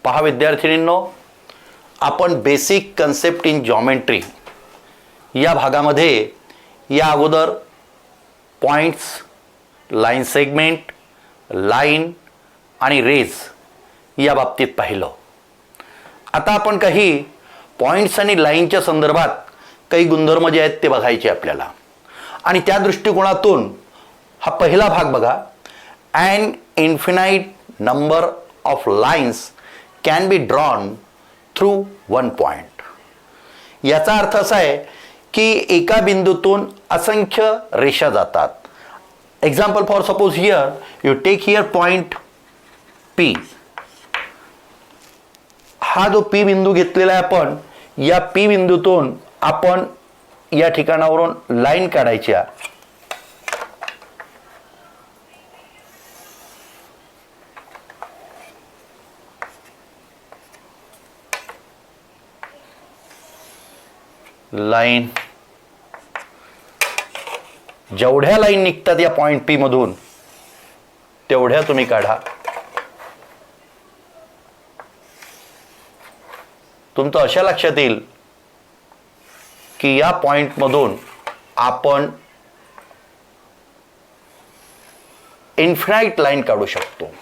पहा विद्यार्थिनींनो, आपण basic concept in geometry या भागामध्ये या अगोदर पॉइंट्स, लाईन सेगमेंट, लाईन आणि रेज या बाबतीत पाहिलं. आता आपण काही पॉइंट्स आणि लाईनच्या संदर्भात काही गुणधर्म जे आहेत ते बघायचे आपल्याला. आणि त्या दृष्टिकोनातून हा पहिला भाग बघा. An infinite number of lines can be drawn through one point. याचा अर्थ असा आहे की एका बिंदूतून असंख्य रेषा जातात. Example for suppose here you take here point P. हा जो P बिंदू घेतलेला आहे आपण, या P बिंदूतून आपण या ठिकाणावरून लाईन काढायच्या. लाईन जेवढ्या लाईन निघतात या पॉइंट P मधून तेवढ्या तुम्ही काढा. तुमचं अशा लक्षात येईल की या पॉइंट मधून आपण इन्फिनाइट लाईन काढू शकतो.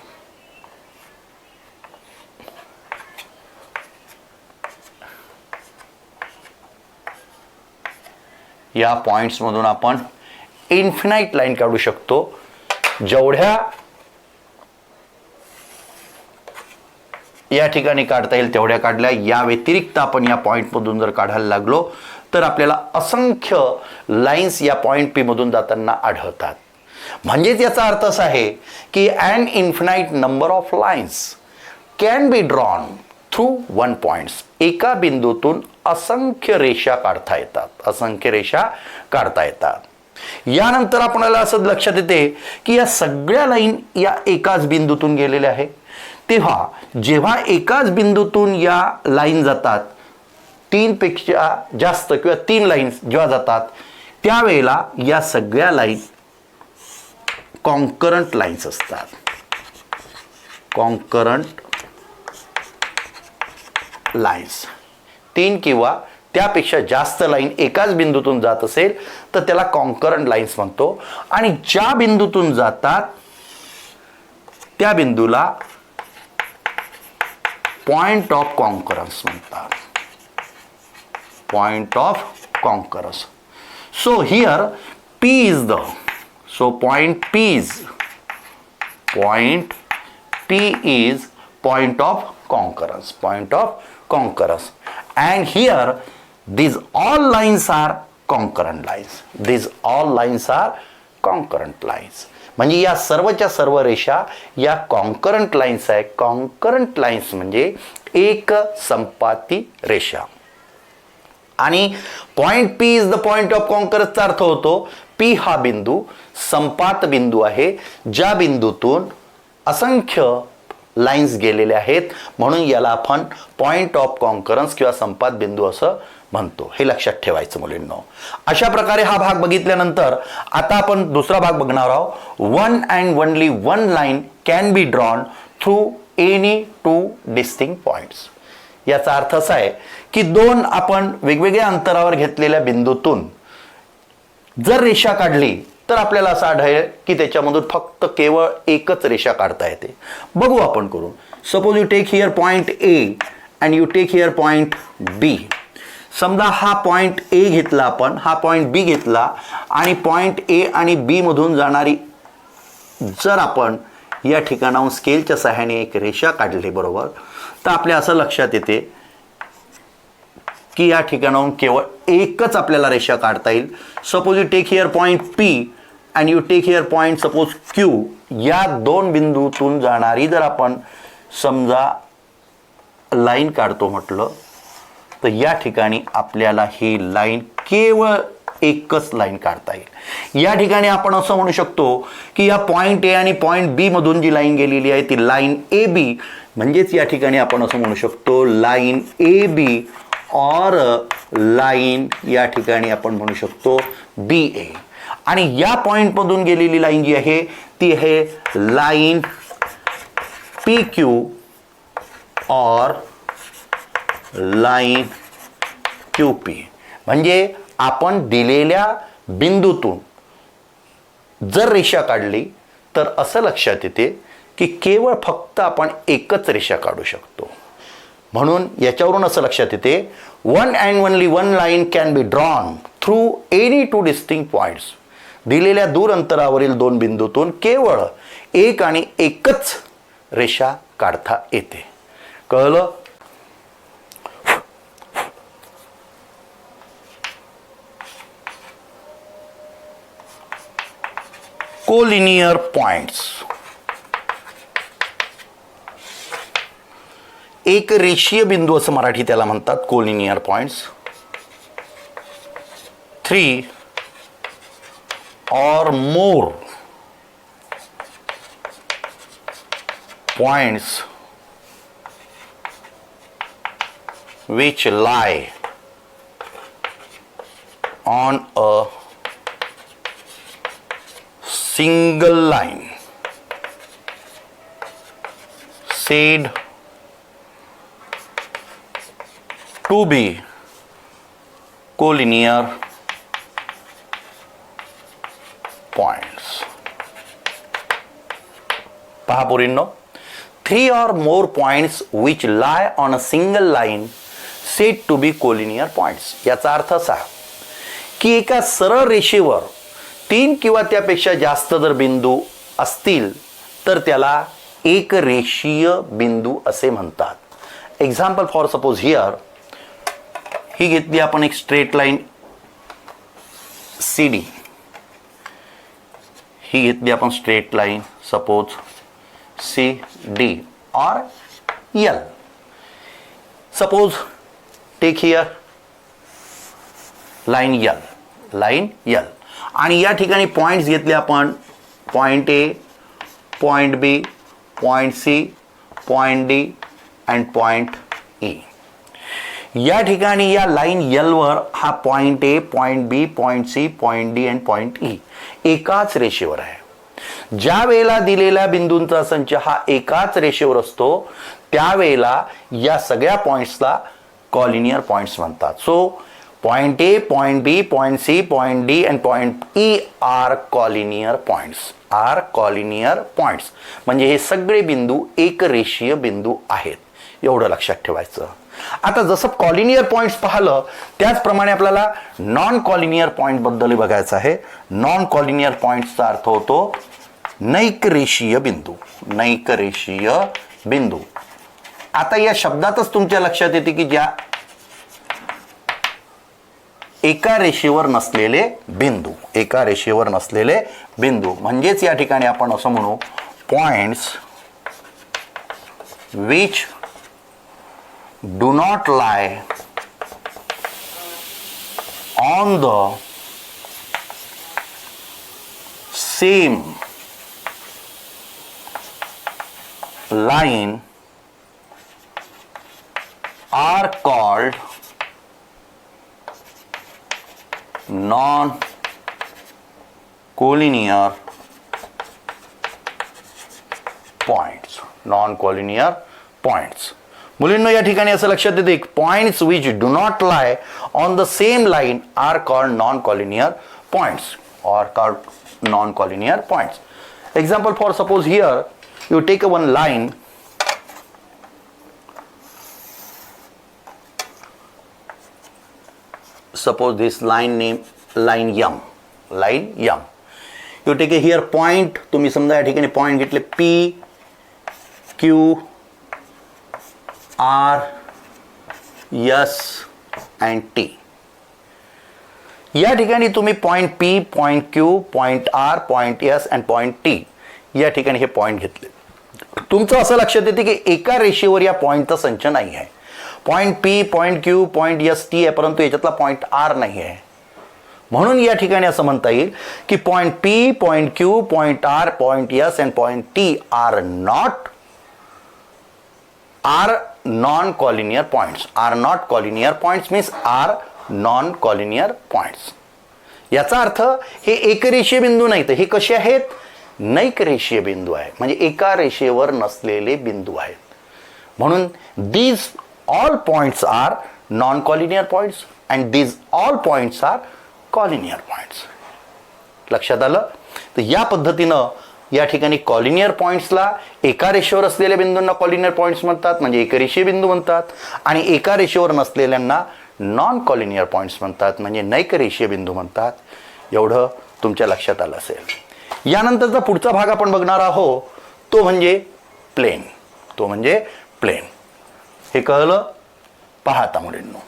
या पॉइंट्स मधून आपण इन्फिनाइट लाईन काढू शकतो. जेवढ्या या ठिकाणी काढता येईल तेवढ्या काढल्या. या व्यतिरिक्त आपण या पॉइंट मधून जर काढायला लागलो तर आपल्याला असंख्य लाईन्स या पॉइंट P मधून जाताना आढळतात. म्हणजेच याचा अर्थ असा आहे की an infinite number of lines can be drawn through one points. एका बिंदूतून असंख्य रेषा काढता येतात, असंख्य रेषा काढता येतात. यानंतर आपल्याला असं लक्षात येते की या सगळ्या लाईन या एकाच बिंदूतून गेलेल्या आहेत. तेव्हा जेव्हा एकाच बिंदूतून या लाईन जातात, 3 पेक्षा जास्त किंवा 3 लाईन्स जेव्हा जातात त्यावेळेला या सगळ्या लाईन कॉन्करंट लाईन्स असतात. कॉन्करंट लाईन्स 3 किंवा त्यापेक्षा जास्त लाईन एकाच बिंदूतून जात असेल तर त्याला कॉन्करंट लाईन्स म्हणतो. आणि ज्या बिंदूतून जातात त्या बिंदूला पॉइंट ऑफ कॉन्करन्स म्हणतात. Point of concurrence. So here P is the, so point P is point of concurrence, point of concurrence. And here these all lines are concurrent lines. These all lines are concurrent lines. म्हणजे या सर्वच्या सर्व रेषा या concurrent lines आहे. Concurrent lines म्हणजे एक संपाती रेषा. आणि point P is the point of कॉन्करन्सचा अर्थ होतो P हा बिंदू संपात बिंदू आहे, ज्या बिंदूतून असंख्य लाईन्स गेलेले आहेत, म्हणून याला आपण पॉइंट ऑफ कॉन्करन्स किंवा संपात बिंदू असं म्हणतो. हे लक्षात ठेवायचं मुलींनो. अशा प्रकारे हा भाग बघितल्यानंतर आता आपण दुसरा भाग बघणार आहोत. One and only one line can be drawn through any 2 distinct points. याचा अर्थ असा आहे की 2 आपण वेगवेगळ्या अंतरावर घेतलेल्या बिंदूतून जर रेषा काढली तर आपल्याला असं आढळेल की त्याच्यामधून फक्त केवळ एकच रेषा काढता येते. बघू आपण करून. Suppose you take here point A and you take here point B. समजा हा पॉइंट A घेतला आपण, हा पॉइंट B घेतला आणि पॉइंट A आणि B मधून जाणारी जर आपण या ठिकाणाहून स्केलच्या सहाय्याने एक रेषा काढली बरोबर, तर आपल्या असं लक्षात येते की या ठिकाणाहून केवळ एकच आपल्याला रेषा काढता येईल. Suppose you take here point P and you take here point suppose Q. या 2 बिंदूतून जाणारी जर आपण समजा लाईन काढतो म्हटलं तर या ठिकाणी आपल्याला ही लाईन केवळ एकच लाईन काढता येईल. या ठिकाणी आपण असं म्हणू शकतो की या पॉइंट A आणि पॉइंट B मधून जी लाईन गेलेली आहे ती लाईन AB. म्हणजेच या ठिकाणी आपण असं म्हणू शकतो लाईन AB और लाईन या ठिकाणी आपण म्हणू शकतो BA. आणि या पॉइंट मधून गेलेली लाईन जी आहे ती आहे line PQ or line QP. म्हणजे आपण दिलेल्या बिंदूतून जर रेषा काढली तर असं लक्षात येते की केवळ फक्त आपण एकच रेषा काढू शकतो. म्हणून याच्यावरून असं लक्षात येते one and only one line can be drawn through any two distinct points. दिलेल्या दूर अंतरावरील दोन बिंदूतून केवळ एक आणि एकच रेषा काढता येते. कळलं? Collinear points. एक रेषीय बिंदू असं मराठी त्याला म्हणतात, collinear points. 3 or more points which lie on a single line said to be collinear points. पहा पोरींनो, 3 or more points which lie on a single line said to be collinear points. याचा अर्थ असा की एका सरळ रेषेवर 3 किंवा त्यापेक्षा जास्त जर बिंदू असतील तर त्याला एक रेषीय बिंदू असे म्हणतात. एक्झाम्पल फॉर सपोज हिअर, ही घेतली आपण एक स्ट्रेट लाईन CD. ही घेतली आपण straight line suppose CD or L. Suppose take here line L. आणि या ठिकाणी पॉइंट्स घेतले आपण, point A, point B, point C, point D and point E. या ठिकाणी या लाईन L वर हा point A, point B, point C, point D and point E एकाच रेषेवर आहे. ज्या वेळेला दिलेल्या बिंदूंचा संच हा एकाच रेषेवर असतो त्यावेळेला या सगळ्या पॉइंट्सला कॉलिनियर पॉइंट्स म्हणतात. So point A, point B, point C, point D and point E are collinear points. म्हणजे हे सगळे बिंदू एक रेषीय बिंदू आहेत, एवढं लक्षात ठेवायचं. आता जसं कॉलिनियर पॉइंट्स पाहिलं त्याचप्रमाणे आपल्याला नॉन कॉलिनियर पॉइंट बद्दल बघायचं आहे. नॉन कॉलिनियर पॉइंट्सचा अर्थ होतो नैक रेषीय बिंदू. आता या शब्दातच तुमच्या लक्षात येते की ज्या एका रेषेवर नसलेले बिंदू म्हणजेच या ठिकाणी आपण असं म्हणू points which do not lie on the same line are called non-collinear points. मुलींनो या ठिकाणी असं लक्षात येते points which do not lie on the same line are called non collinear points. Example for suppose here you take one line suppose this line name line M. You take a here point, तुम्ही समजा या ठिकाणी point घेतले P, Q, R, S and T. या ठिकाणी तुम्ही point P, point Q, point R, point S and point T या ठिकाणी हे पॉइंट घेतले. तुमचं असं लक्षात येते की एका रेषेवर या पॉइंटचा संच नाही आहे. Point P, point Q, point S, T आहे परंतु याच्यातला पॉइंट R नाही आहे. म्हणून या ठिकाणी असं म्हणता येईल की point P, point Q, point R, point S and point T are non-collinear points. Are not collinear points means are non-collinear points. याचा अर्थ हे एकरेषीय बिंदू नाहीत, हे कसे आहेत? नैक रेषीय बिंदू आहे, म्हणजे एका रेषेवर नसलेले बिंदू आहेत. म्हणून these all points are non-collinear points and these all points are collinear points. लक्षात आलं? तर या पद्धतीनं या ठिकाणी कॉलिनियर पॉईंट्सला एका रेषेवर असलेल्या बिंदूंना कॉलिनियर पॉईंट्स म्हणतात, म्हणजे एकरेषीय बिंदू म्हणतात, आणि एका रेषेवर नसलेल्यांना नॉन कॉलिनियर पॉईंट्स म्हणतात, म्हणजे नैकरेषीय बिंदू म्हणतात. एवढं तुमच्या लक्षात आलं असेल. यानंतरचा पुढचा भाग आपण बघणार आहोत तो म्हणजे प्लेन. तो म्हणजे प्लेन. हे कळलं? पहा आता मुलींनो,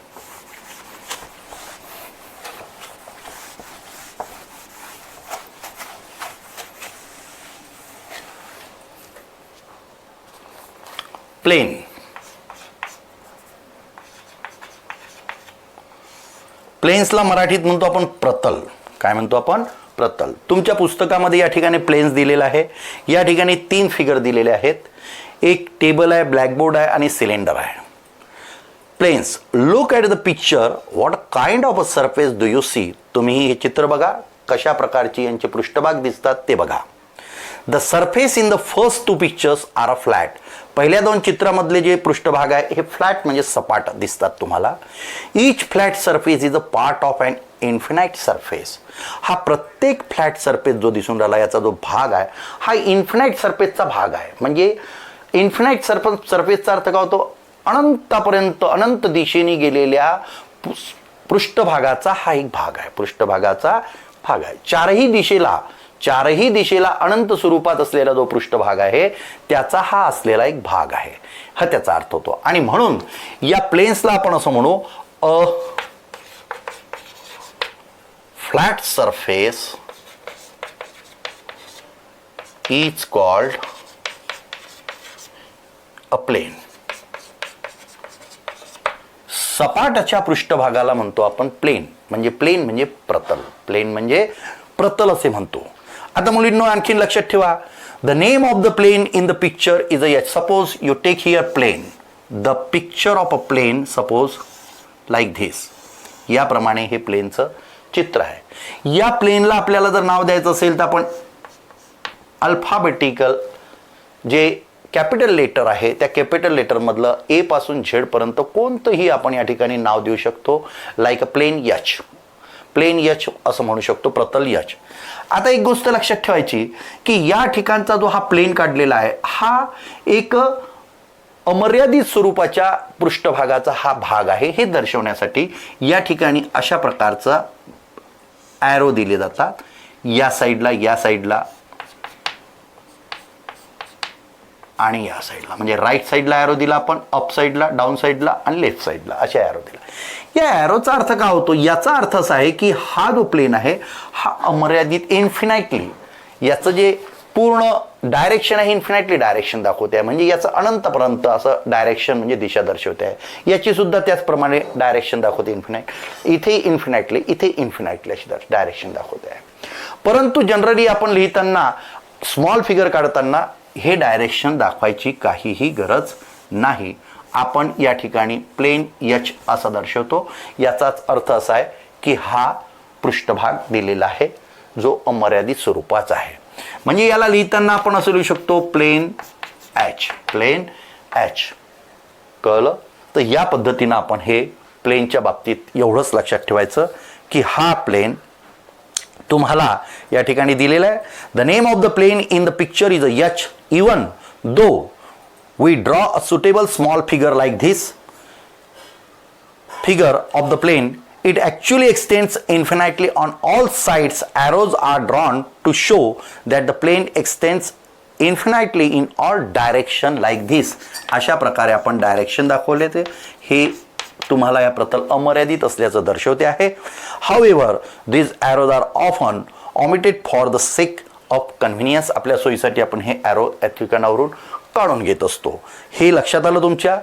प्लेन प्लेन्सला मराठीत म्हणतो आपण प्रतल. काय म्हणतो आपण? प्रतल. तुमच्या पुस्तकामध्ये या ठिकाणी प्लेन्स दिलेला आहे. या ठिकाणी 3 फिगर दिलेले आहेत. एक टेबल आहे, ब्लॅकबोर्ड आहे आणि सिलेंडर आहे. Planes. Look at the picture. What kind of a surface do you see? तुम्ही हे चित्र बघा, कशा प्रकारची यांचे पृष्ठभाग दिसतात ते बघा. The surface in the first 2 pictures are a flat. पहिल्या 2 चित्रामधले जे पृष्ठभाग आहे हे फ्लॅट म्हणजे सपाट दिसतात तुम्हाला. Each flat surface is a part of an infinite surface. हा प्रत्येक फ्लॅट सरफेस जो दिसून राहिला याचा जो भाग आहे हा इन्फिनाइट सरफेसचा भाग आहे. म्हणजे इन्फिनाइट सरफेसचा अर्थ काय होतो? अनंतापर्यंत, अनंत दिशेने गेलेल्या पृष्ठभागाचा हा एक भाग आहे. पृष्ठभागाचा भाग आहे. चारही दिशेला अनंत स्वरूपात असलेला जो पृष्ठभाग आहे त्याचा हा असलेला एक भाग आहे, हा त्याचा अर्थ होतो. आणि म्हणून या प्लेन्सला आपण असं म्हणू, a flat surface is called a plane. सपाटच्या पृष्ठभागाला म्हणतो आपण प्लेन. म्हणजे प्रतल. प्लेन म्हणजे प्रतल असे म्हणतो. आता मुलींनो आणखीन लक्षात ठेवा, the name of the plane in the picture is a H. Suppose you take here plane, the picture of a plane, suppose like this. याप्रमाणे हे प्लेनचं चित्र आहे. या प्लेनला आपल्याला जर नाव द्यायचं असेल तर आपण अल्फाबेटिकल जे कॅपिटल लेटर आहे त्या कॅपिटल लेटरमधलं ए पासून झेड पर्यंत कोणतंही आपण या ठिकाणी नाव देऊ शकतो. Like a plane H. Plane H असं म्हणू शकतो, प्रतल एच. आता एक गोष्ट लक्षात ठेवायची की या ठिकाणचा जो हा प्लेन काढलेला आहे हा एक अमर्यादित स्वरूपाच्या पृष्ठभागाचा हा भाग आहे. हे दर्शवण्यासाठी या ठिकाणी अशा प्रकारचा ॲरो दिले जातात. या साईडला आणि या साईडला, म्हणजे राईट साईडला ॲरो दिला आपण, अप साईडला, डाऊन साईडला आणि लेफ्ट साईडला अशा ॲरो दिला. या ॲरोचा अर्थ काय होतो? याचा अर्थ असा आहे की हा जो प्लेन आहे हा अमर्यादित, इन्फिनाइटली, याचं जे पूर्ण डायरेक्शन आहे इन्फिनाइटली डायरेक्शन दाखवते आहे. म्हणजे याचं अनंतपर्यंत असं डायरेक्शन म्हणजे दिशा दर्शवते आहे. याची सुद्धा त्याचप्रमाणे डायरेक्शन दाखवते इन्फिनाइट. इथे इन्फिनाइटली अशी डायरेक्शन दाखवते आहे. परंतु जनरली आपण लिहिताना, स्मॉल फिगर काढताना हे डायरेक्शन दाखवायची काहीही गरज नाही. आपण या ठिकाणी प्लेन एच असा दर्शवतो. याचाच अर्थ असा आहे की हा पृष्ठभाग दिलेला आहे जो अमर्यादित स्वरूपाचा आहे. म्हणजे याला लिहिताना आपण असं लिहू शकतो प्लेन एच. कळलं? तर या पद्धतीनं आपण हे प्लेनच्या बाबतीत एवढंच लक्षात ठेवायचं की हा प्लेन तुम्हाला या ठिकाणी दिलेला आहे. The name of the plane in the picture is a H. Even though we draw a suitable small figure like this figure of the plane, it actually extends infinitely on all sides. Arrows are drawn to show that the plane extends infinitely in all direction like this. अशा प्रकारे आपण direction दाखवले ते हे तुम्हाला या प्रतल अमर्यादित असल्याचं दर्शवते आहे. However, these arrows are often omitted for the sake of convenience. आपल्या सोयीसाठी आपण हे ॲरो या ठिकाणावरून काढून घेत असतो. हे लक्षात आलं तुमच्या?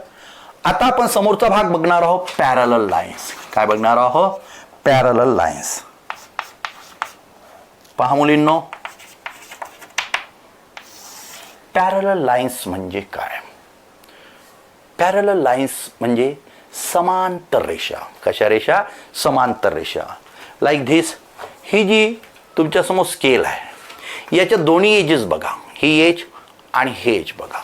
आता आपण समोरचा भाग बघणार आहोत, पॅरलल लाईन्स. काय बघणार आहोत? Parallel lines. पहा मुलींनो, पॅरलल लाईन्स म्हणजे काय? पॅरलल लाईन्स म्हणजे समांतर रेषा. कशा रेषा? समांतर रेषा. Like this. ही जी तुमच्यासमोर स्केल आहे याच्या दोन्ही एजेस बघा. ही एज आणि हे एज बघा.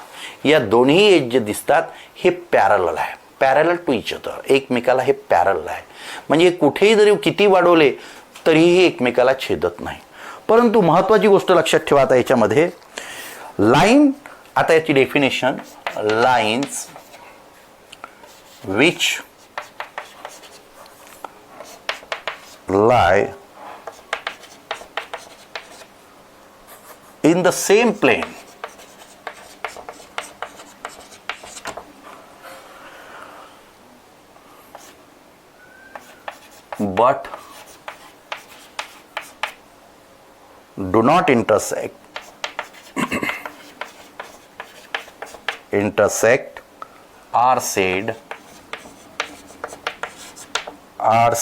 या दोन्ही एज जे दिसतात हे पॅरलल आहे, पॅरलल टू इच अदर, एकमेकाला हे पॅरलल आहे. म्हणजे कुठेही जरी किती वाढवले तरीही एकमेकाला छेदत नाही. परंतु महत्त्वाची गोष्ट लक्षात ठेवा आता याच्यामध्ये, लाईन, आता याची definition, lines which lie in the same plane but do not intersect are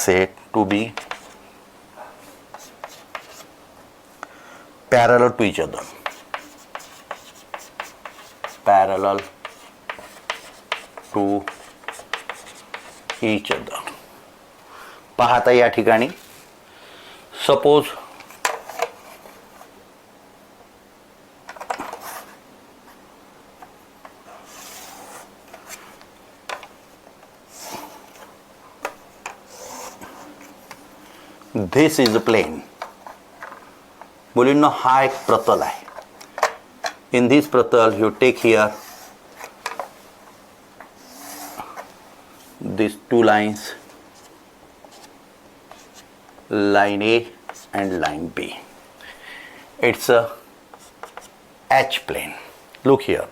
said to be parallel to each other. Parallel to each other. पाहता या ठिकाणी सपोज this is a plane. मुलींनो हा एक प्रतल आहे. इन दिस प्रतल you take here these two lines, line A and line B. It's a H plane. Look here.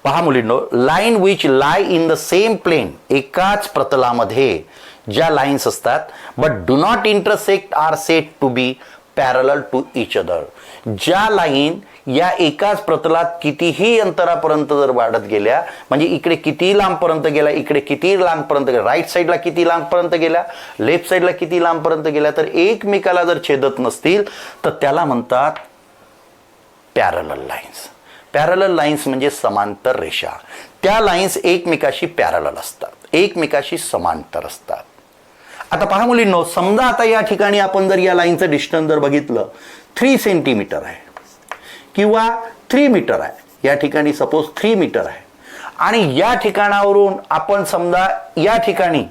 पहा मुलींनो, line which lie in the same plane, एकाच प्रतलामध्ये ज्या लाईन्स असतात but do not intersect are said to be parallel to each other. ज्या line या एकाच प्रतलात कितीही अंतरापर्यंत जर वाढत गेल्या, म्हणजे इकडे किती लांबपर्यंत गेला, इकडे किती लांबपर्यंत गेला, राईट साईडला किती लांबपर्यंत गेल्या, लेफ्ट साईडला किती लांबपर्यंत गेल्या, तर एकमेकाला जर छेदत नसतील तर त्याला म्हणतात पॅरलल लाईन्स. पॅरलल लाईन्स म्हणजे समांतर रेषा. त्या लाईन्स एकमेकाशी पॅरलल असतात, एकमेकाशी समांतर असतात. आता पहा मुलींनो, समजा आता या ठिकाणी आपण जर या लाईनचं डिस्टन्स जर बघितलं 3 सेंटीमीटर आहे किंवा 3 मीटर आहे, या ठिकाणी सपोज 3 मीटर आहे, आणि या ठिकाणावरून आपण समजा या ठिकाणी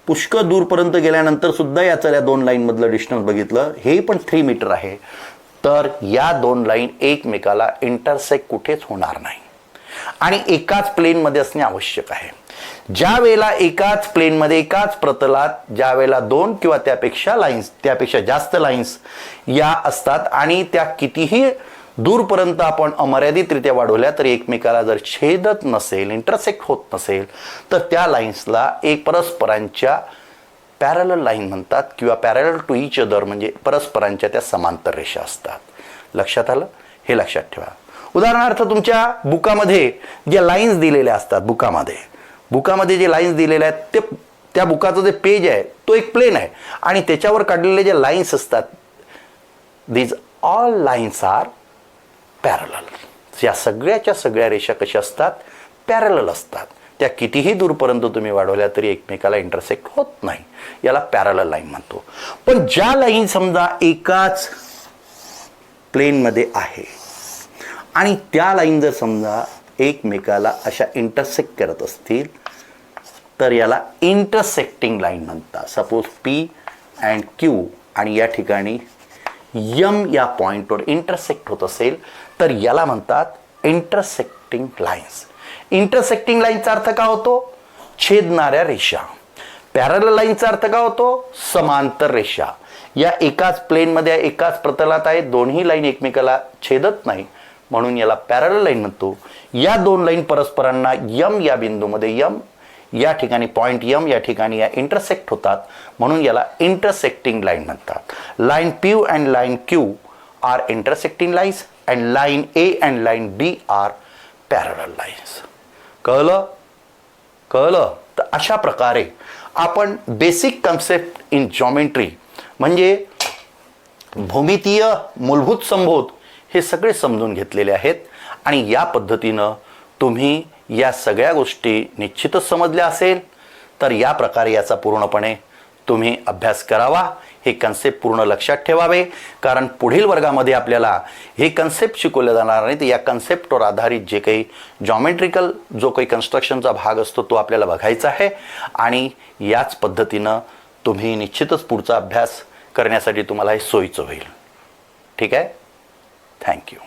पुष्कळ दूरपर्यंत गेल्यानंतर सुद्धा याचं या दोन लाईन मधलं डिस्टन्स बघितलं, हे पण 3 मीटर आहे, तर या दोन लाईन एकमेकाला इंटरसेक्ट कुठेच होणार नाही आणि एकाच प्लेनमध्ये असणे आवश्यक आहे. ज्या वेळेला एकाच प्लेनमध्ये एकाच प्रतलात ज्या वेळेला 2 किंवा त्यापेक्षा लाईन्स, त्यापेक्षा जास्त लाईन्स या असतात आणि त्या कितीही दूरपर्यंत आपण अमर्यादितरित्या वाढवल्या तरी एकमेकाला जर छेदत नसेल, इंटरसेक्ट होत नसेल, तर त्या लाईन्सला एक परस्परांच्या पॅरलल लाईन म्हणतात किंवा पॅरलल टू इच अदर, म्हणजे परस्परांच्या त्या समांतर रेषा असतात. लक्षात आलं? हे लक्षात ठेवा. उदाहरणार्थ तुमच्या बुकामध्ये ज्या लाईन्स दिलेल्या असतात, बुकामध्ये जे लाईन्स दिलेले आहेत ते, त्या बुकाचं जे पेज आहे तो एक प्लेन आहे आणि त्याच्यावर काढलेले जे लाईन्स असतात, these all lines are parallel. या सगळ्याच्या सगळ्या रेषा कशा असतात? पॅरलल असतात. त्या कितीही दूरपर्यंत तुम्ही वाढवल्या तरी एकमेकाला इंटरसेक्ट होत नाही, याला पॅरलल लाईन म्हणतो. पण ज्या लाईन समजा एकाच प्लेनमध्ये आहे आणि त्या लाईन जर समजा एकमेकाला अशा इंटरसेक्ट करत असतील तर याला इंटरसेक्टिंग लाईन म्हणतात. सपोज P अँड Q आणि या ठिकाणी M या पॉइंटवर इंटरसेक्ट होत असेल तर याला म्हणतात इंटरसेक्टिंग लाईन्स. इंटरसेक्टिंग लाईनचा अर्थ काय होतो? छेदणाऱ्या रेषा. पॅरलल लाईनचा अर्थ काय होतो? समांतर रेषा. या एकाच प्लेनमध्ये एकाच प्रतलात आहे, दोन्ही लाईन एकमेकाला छेदत नाही म्हणून याला पॅरलल लाईन म्हणतो. या दोन लाईन परस्परांना M या बिंदूमध्ये, M या ठिकाणी पॉइंट M या ठिकाणी या इंटरसेक्ट होतात म्हणून याला इंटरसेक्टिंग लाईन म्हणतात. Line P and line Q are intersecting lines and line A and line B are parallel lines. कळलं? तर अशा प्रकारे आपण बेसिक कन्सेप्ट इन जॉमेट्री म्हणजे भूमितीय मूलभूत संबोध हे सगळे समजून घेतलेले आहेत आणि या पद्धतीनं तुम्ही या सगळ्या गोष्टी निश्चितच समजल्या असेल तर या प्रकारे याचा पूर्णपणे तुम्ही अभ्यास करावा. हे कन्सेप्ट पूर्ण लक्षात ठेवावे, कारण पुढील वर्गामध्ये आपल्याला हे कन्सेप्ट शिकवले जाणार नाहीत. या कन्सेप्टवर आधारित जे काही जॉमेट्रिकल जो काही कन्स्ट्रक्शनचा भाग असतो तो आपल्याला बघायचा आहे आणि याच पद्धतीनं तुम्ही निश्चितच पुढचा अभ्यास करण्यासाठी तुम्हाला हे सोयीचं होईल. ठीक आहे. थँक्यू.